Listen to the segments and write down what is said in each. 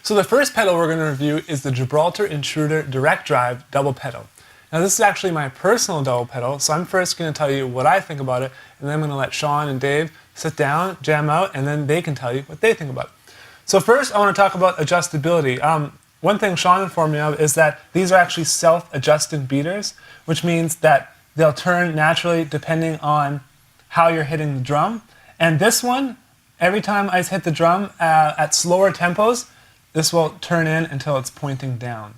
So the first pedal we're going to review is the Gibraltar Intruder Direct Drive Double Pedal. Now this is actually my personal double pedal, so I'm first going to tell you what I think about it, and then I'm going to let Sean and Dave sit down, jam out, and then they can tell you what they think about it. So first I want to talk about adjustability. One thing Sean informed me of is that these are actually self-adjusting beaters, which means that they'll turn naturally depending on how you're hitting the drum. And this one, every time I hit the drum at slower tempos, this will turn in until it's pointing down.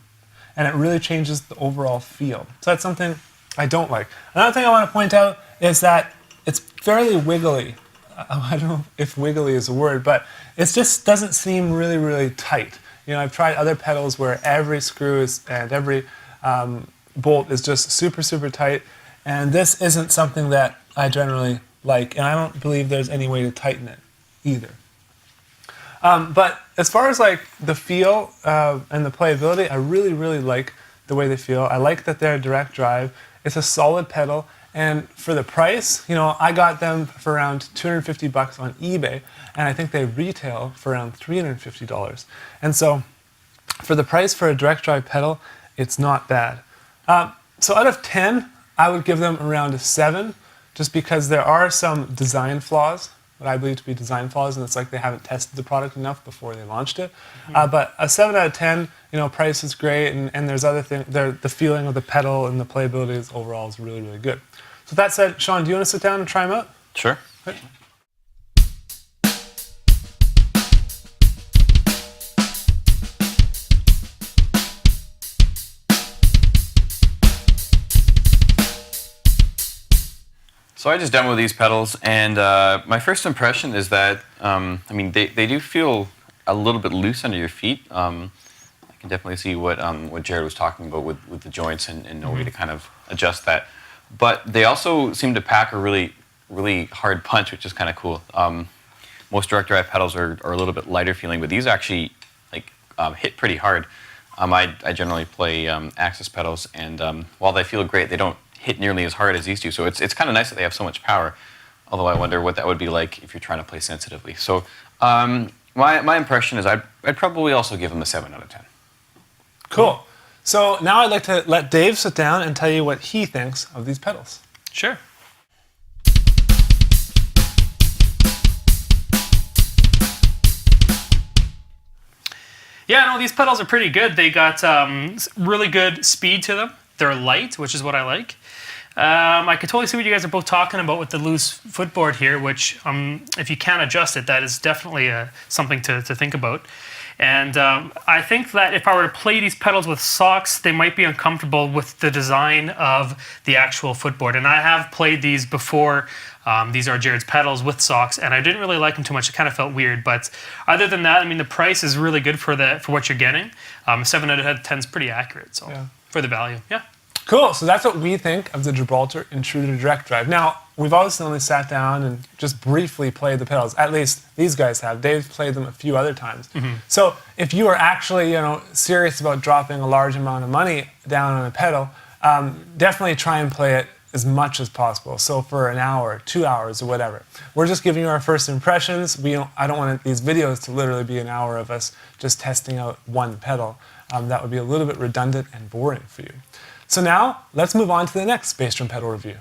And it really changes the overall feel. So that's something I don't like. Another thing I want to point out is that it's fairly wiggly. I don't know if wiggly is a word, but it just doesn't seem really, really tight. You know, I've tried other pedals where every screw is, and every bolt is just super, super tight. And this isn't something that I generally like, and I don't believe there's any way to tighten it either. But as far as like the feel and the playability, I really, really like the way they feel. I like that they're direct drive. It's a solid pedal, and for the price, you know, I got them for around $250 on eBay, and I think they retail for around $350. And so, for the price for a direct drive pedal, it's not bad. So out of 10, I would give them around a 7, just because there are some design flaws, what I believe to be design flaws, and it's like they haven't tested the product enough before they launched it. But a 7 out of 10, you know, price is great, and there's other things, the feeling of the pedal and the playability is overall is really, really good. So with that said, Sean, do you want to sit down and try them out? Sure. Okay. So I just demoed these pedals, and my first impression is that, I mean, they do feel a little bit loose under your feet. I can definitely see what Jared was talking about with the joints and no way to kind of adjust that. But they also seem to pack a really, really hard punch, which is kind of cool. Most direct drive pedals are a little bit lighter feeling, but these actually like hit pretty hard. I generally play Axis pedals, and while they feel great, they don't hit nearly as hard as these do. So it's kind of nice that they have so much power, although I wonder what that would be like if you're trying to play sensitively. So my impression is I'd probably also give them a 7 out of 10. Cool. So now I'd like to let Dave sit down and tell you what he thinks of these pedals. Sure. Yeah, no, these pedals are pretty good. They got really good speed to them. They're light, which is what I like. I could totally see what you guys are both talking about with the loose footboard here, which if you can't adjust it, that is definitely something to think about. And I think that if I were to play these pedals with socks, they might be uncomfortable with the design of the actual footboard. And I have played these before. These are Jared's pedals with socks, and I didn't really like them too much. It kind of felt weird. But other than that, I mean, the price is really good for what you're getting. 7 out of 10 is pretty accurate. So yeah. For the value, yeah. Cool, so that's what we think of the Gibraltar Intruder Direct Drive. Now, we've obviously only sat down and just briefly played the pedals. At least these guys have. Dave's played them a few other times. So if you are actually, you know, serious about dropping a large amount of money down on a pedal, definitely try and play it as much as possible. So for an hour, 2 hours, or whatever. We're just giving you our first impressions. I don't want these videos to literally be an hour of us just testing out one pedal. That would be a little bit redundant and boring for you. So now, let's move on to the next bass drum pedal review.